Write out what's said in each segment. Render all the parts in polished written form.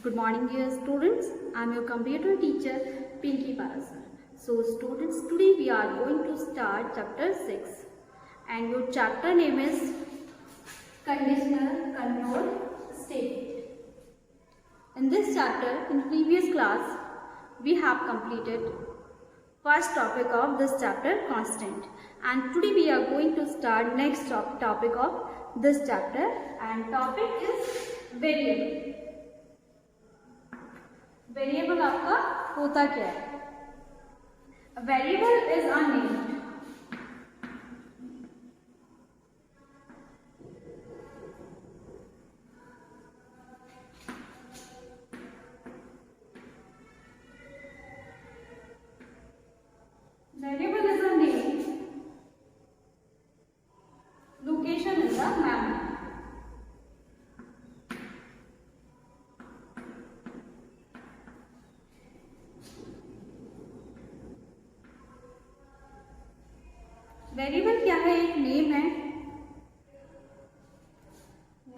Good morning, dear students. I am your computer teacher, Pinky Parasar. So, students, today we are going to start chapter 6, and your chapter name is Conditional Control Statement. In this chapter, in previous class, we have completed first topic of this chapter, constant, and today we are going to start next topic of this chapter, and topic is variable. Variable आपका होता क्या है? Variable is unnamed. Variable is a name location in the memory. Variable क्या है? एक name है.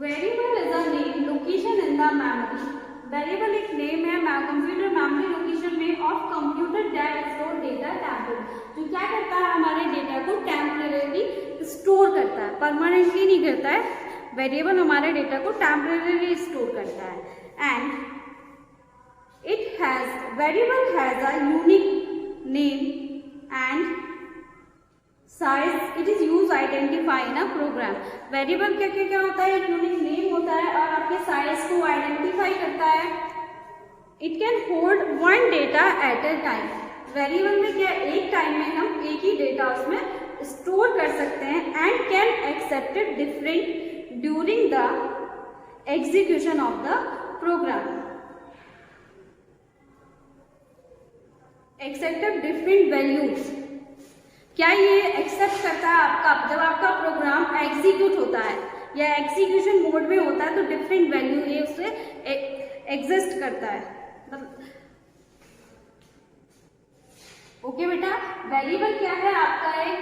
Variable is a name location in the memory. Variable एक name है कंप्यूटर मेमोरी लोकेशन में of computer that store data temporary. जो क्या करता है? हमारे डेटा को टेम्पररी स्टोर करता है, परमानेंटली नहीं करता है. वेरिएबल हमारे डेटा को टेम्पररी स्टोर करता है. And it has variable has a unique name and size. It is use identify in a program. Variable क्या क्या होता है? एक यूनिक नेम होता है और आपके साइज को आइडेंटिफाई करता है. It can hold one data at a time. Variable में क्या, एक टाइम में हम एक ही डेटा उसमें स्टोर कर सकते हैं. And can accepted different during the execution of the program. Accepted different values. क्या ये एक्सेप्ट करता है आपका? जब आपका प्रोग्राम एग्जीक्यूट होता है या एग्जीक्यूशन मोड में होता है तो डिफरेंट वैल्यू ये उससे एग्जिस्ट करता है. ओके बेटा, वेरिएबल क्या है आपका? एक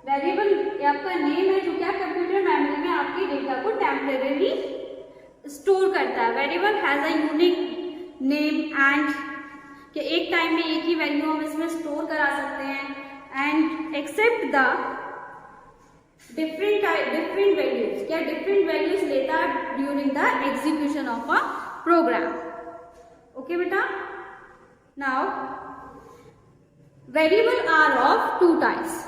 वेरिएबल आपका नेम है जो क्या कंप्यूटर मेमोरी में आपके डेटा को टेम्परेरी स्टोर करता है. Variable has a unique name and कि एक टाइम में एक ही वैल्यू हम इसमें स्टोर करा सकते हैं. And accept the different values. क्या डिफरेंट वैल्यूज लेता है during the execution of a program. Okay बेटा, now variable are of two types.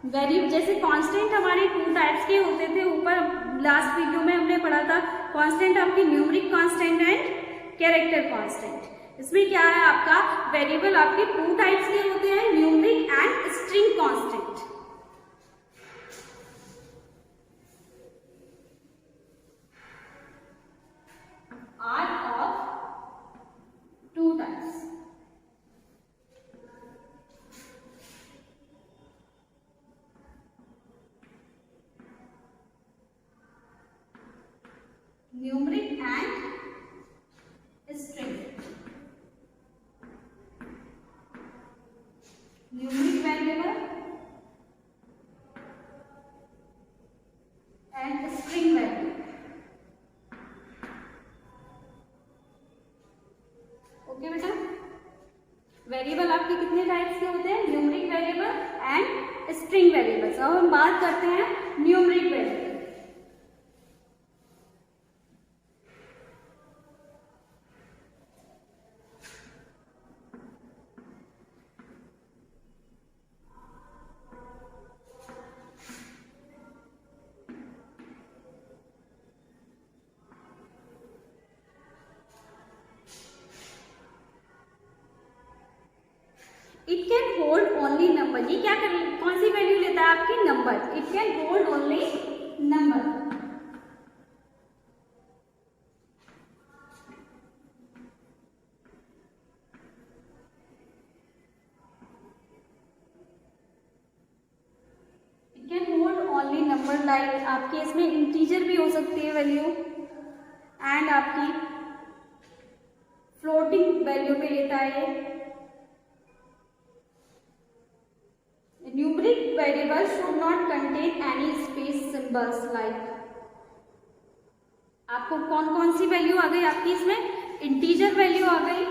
Variable जैसे कांस्टेंट हमारे टू टाइप्स के होते थे. ऊपर लास्ट वीडियो में हमने पढ़ा था कांस्टेंट आपकी numeric constant and character constant. इसमें क्या है आपका? वेरिएबल आपके टू टाइप्स के होते हैं, numeric and string constant. Are of two types. Numeric and string. Numeric variable and string variable. Okay बेटा, वेरिएबल आपके कितने टाइप्स के होते हैं? Numeric variable and string variables. अब हम बात करते हैं numeric variable. It can hold only number. ये क्या कौन सी वैल्यू लेता है आपकी? Number. It can hold only number. It can hold only number. Like आपके इसमें इंटीजर भी हो सकती है वैल्यू एंड आपकी फ्लोटिंग वैल्यू भी लेता है ये. Numeric variable should not contain any space symbols like. आपको कौन कौन सी वैल्यू आ गई आपकी इसमें? इंटीजर वैल्यू आ गई,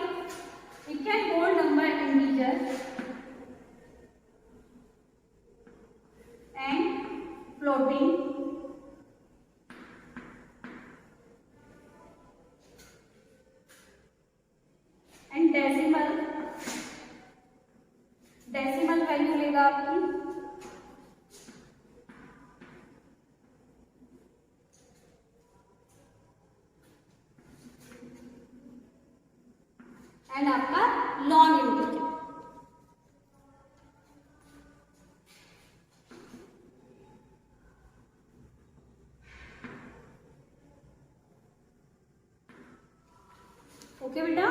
it can hold number integer and floating and decimal value लेगा आपकी, एंड आपका लॉन्ग इंटीजर। ओके बेटा,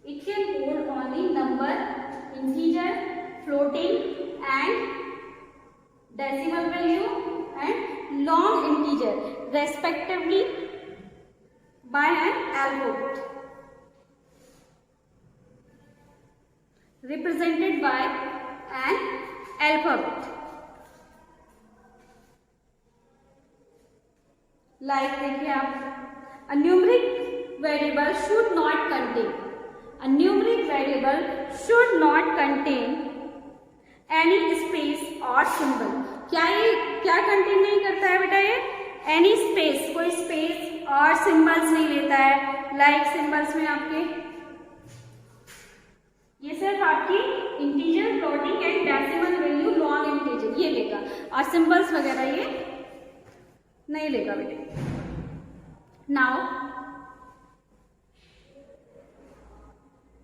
it can hold only number, integer, floating and decimal value and long integer respectively by an alphabet represented by an alphabet. Like देखिए आप, a numeric variable should not contain, a numeric variable should not contain any space or symbol. क्या ये क्या contain नहीं करता है बेटा? ये एनी स्पेस, कोई स्पेस और सिंबल्स नहीं लेता है। लाइक सिंबल्स में आपके ये सिर्फ आपकी integer, floating and decimal value, long integer ये लेगा, और सिंबल्स वगैरह ये नहीं लेगा बेटे। Now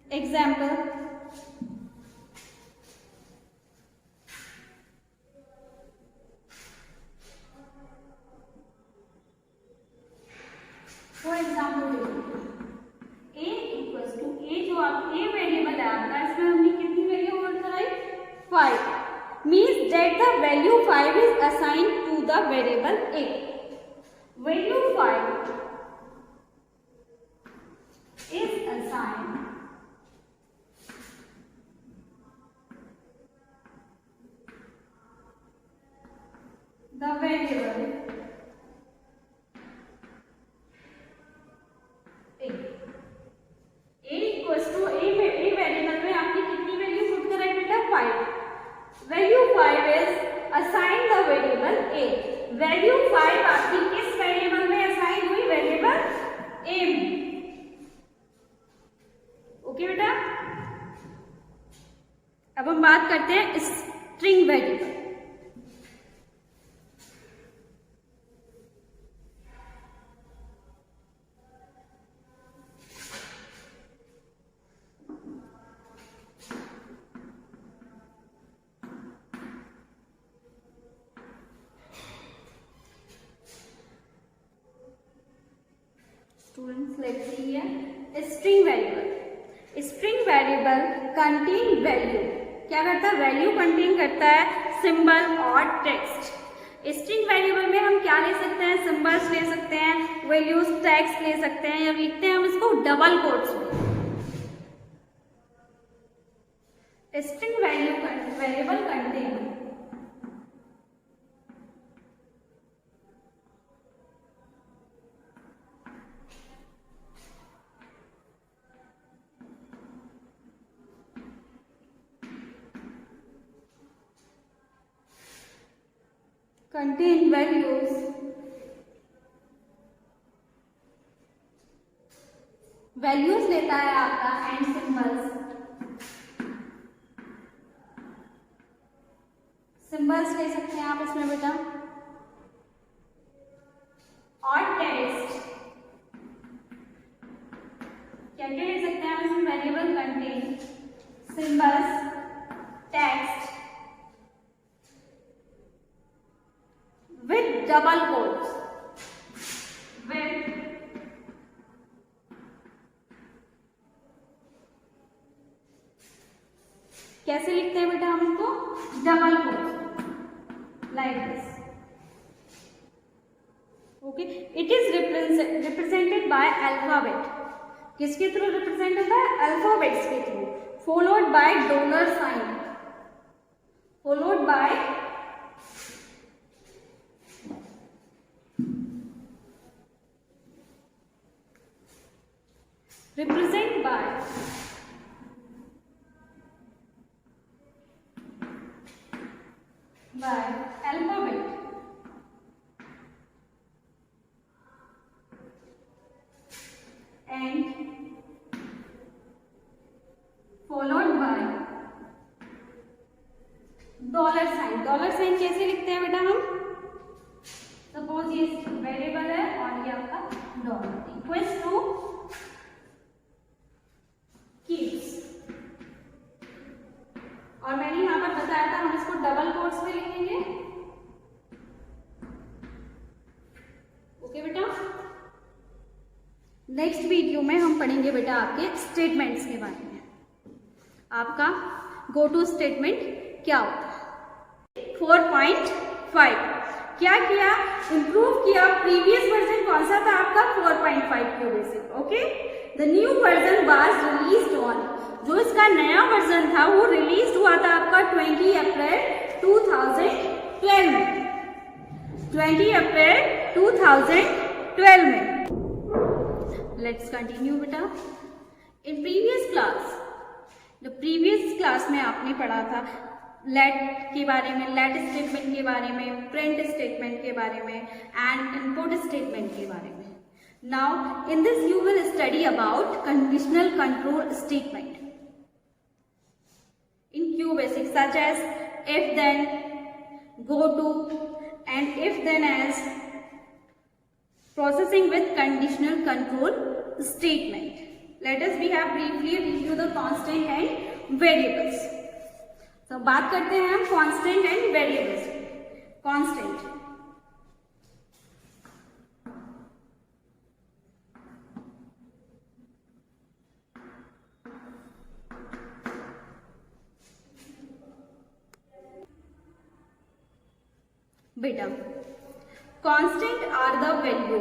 example, for example a equals to a, जो आप a वेरिएबल है आपका, इसमें हमने कितनी वैल्यू होल्ड कराई? 5, means that the value 5 is assigned to the variable a। Value 5 is assigned the variable a equals to a variable में आपने कितनी वैल्यू पुट कराई बेटा? 5। Value 5 is assigned the variable a। Value 5 आपकी किस variable में assign हुई? Variable a में। ओके बेटा, अब हम बात करते हैं string variable. Students let's see here, string variable. String variable contain value, क्या करता है? वैल्यू कंटेन करता है, सिंबल और टेक्स्ट। स्ट्रिंग वेरिएबल में हम क्या ले सकते हैं? सिंबल्स ले सकते हैं, वैल्यूज, टेक्स्ट ले सकते हैं, या लिखते हैं हम इसको डबल कोट्स में। String variable contain contain values लेता है आपका एंड सिंबल्स ले सकते हैं आप इसमें बेटा, और टेक्स्ट क्या क्या ले सकते हैं आप इसमें? Variable contain symbols, text with double quotes, with कैसे लिखते हैं बेटा हम इसको? Double quotes, like this. Okay, it is represented by alphabet. किसके थ्रू रिप्रेजेंट होता है? अल्फाबेट्स के through, followed by dollar sign, followed by represent by alphabet and followed by dollar sign. Dollar sign कैसे लिखते हैं बेटा हम? सपोज ये वेरिएबल है और ये आपका डॉलर इक्वल्स टू किड्स, और मैंने यहां पर बताया था हम इसको डबल कोट्स में लिखेंगे। ओके बेटा, नेक्स्ट वीडियो में हम पढ़ेंगे बेटा आपके स्टेटमेंट्स के बारे में। आपका गो टू स्टेटमेंट क्या होता है। 4.5 क्या किया? इंप्रूव किया। प्रीवियस वर्जन कौन सा था आपका? 4.5 की वजह से। Okay, the new version was released on, जो इसका नया वर्जन था वो रिलीज हुआ था आपका 20 अप्रैल 2012 में। 20 अप्रैल 2012 में। लेट्स कंटिन्यू बेटा। इन प्रीवियस क्लास में आपने पढ़ा था लेट के बारे में, लेट स्टेटमेंट के बारे में, प्रिंट स्टेटमेंट के बारे में एंड इनपुट स्टेटमेंट के बारे में। Now in this you will study about conditional control statement in Q basic such as if then, go to and if then as processing with conditional control statement. Let us we have briefly review the constant and variables. तो बात करते हैं हम constant and variables. Constant बेटा, constant are the value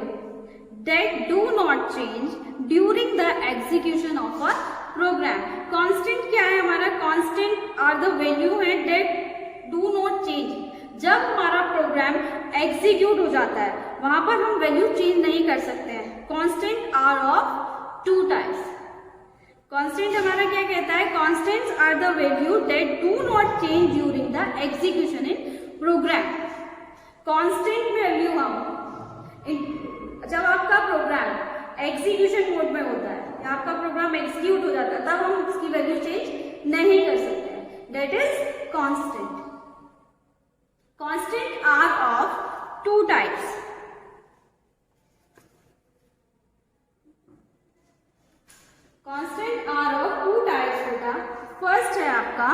that do not change during the execution of a program. Constant क्या है हमारा? Constant are the value है दैट डू नॉट चेंज। जब हमारा प्रोग्राम एग्जीक्यूट हो जाता है वहां पर हम वैल्यू चेंज नहीं कर सकते हैं। Constant are of two types. Constant हमारा क्या कहता है? Constants are the value that do not change during the execution in program. Constant value हम जब आपका प्रोग्राम एग्जीक्यूशन मोड में होता है या आपका प्रोग्राम एग्जीक्यूट हो जाता है तब हम उसकी वैल्यू चेंज नहीं कर सकते। That is constant. Constant are of two types. Constant are of two types बेटा। फर्स्ट है आपका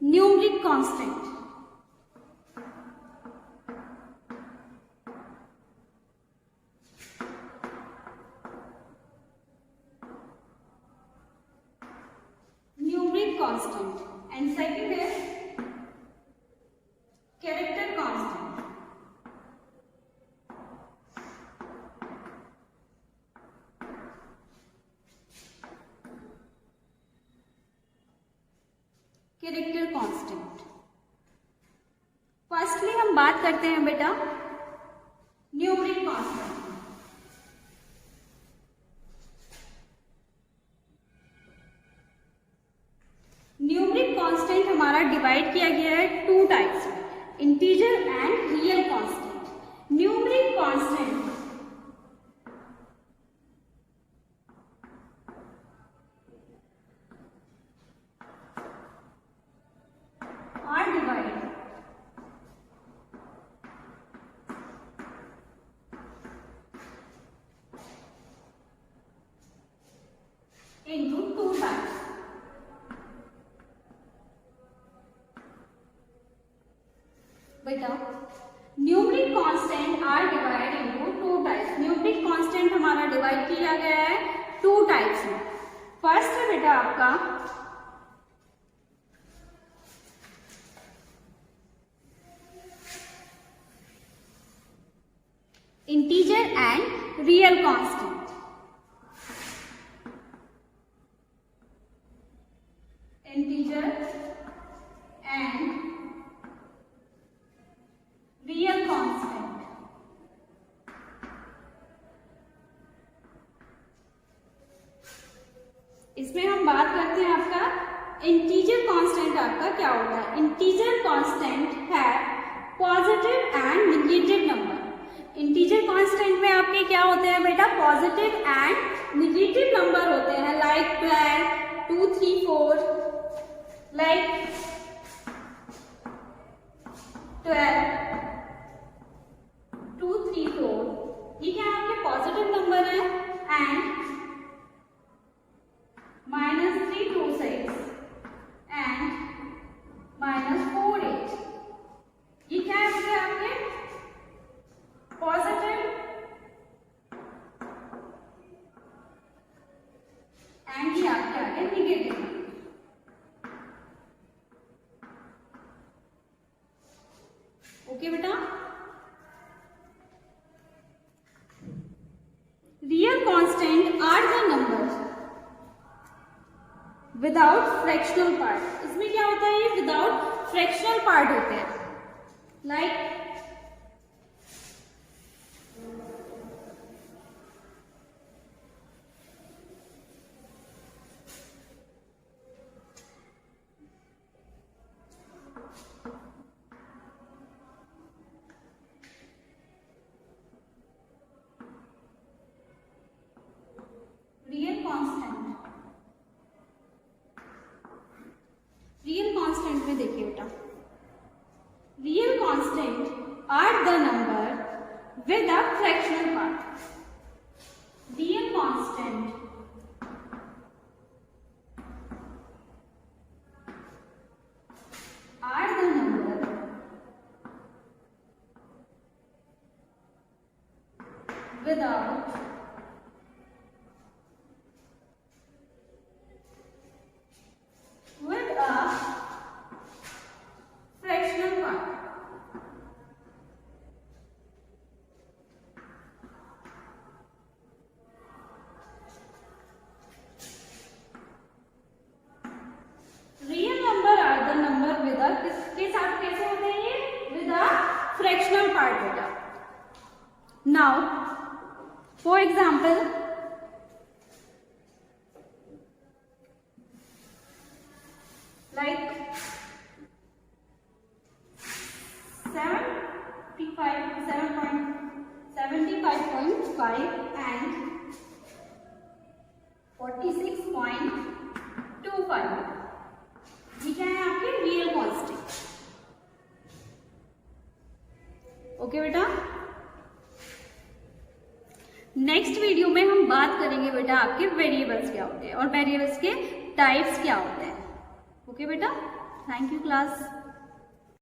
numeric constant. Numeric constant and second है character constant. Character constant. Firstly हम बात करते हैं बेटा न्यूमेरिक कांस्टेंट। न्यूमेरिक कांस्टेंट हमारा डिवाइड किया गया है टू टाइप्स में, integer and real constant. Numeric constant are divided into two types. बेटा numeric constant are divide into two types. Numeric constant हमारा डिवाइड किया गया है टू टाइप्स में। फर्स्ट है बेटा आपका इंटीजर एंड रियल कांस्टेंट। इसमें हम बात करते हैं आपका इंटीजर कांस्टेंट आपका क्या होता है। इंटीजर कांस्टेंट है positive and negative number. Integer constant में आपके क्या होते हैं बेटा, पॉजिटिव एंड नेगेटिव नंबर होते हैं, लाइक 12, 2, 3, 4, लाइक 12, 2, 3, 4, ये क्या आपके पॉजिटिव नंबर है। एंड -3, 2, 6 एंड -4, 8, ये क्या है आपके पॉजिटिव एंड ये आपके आगे नेगेटिव। ओके बेटा, real constant are the numbers without fractional part. इसमें क्या होता है, ये विदाउट फ्रैक्शनल पार्ट होते हैं, लाइक रियल कांस्टेंट में देखिए बेटा, real constant are the number with a fractional part. Real constant are the number without fractional part। Real number are the number with a, किसके साथ कैसे होते हैं ये, विद अ फ्रैक्शनल पार्ट बेटा। Now for example like 75.5 and 46.25, ये क्या है आपके रियल कांस्टेंट। ओके बेटा, नेक्स्ट वीडियो में हम बात करेंगे बेटा आपके वेरिएबल्स क्या होते हैं और वेरिएबल्स के टाइप्स क्या होते हैं। ओके बेटा, थैंक यू क्लास।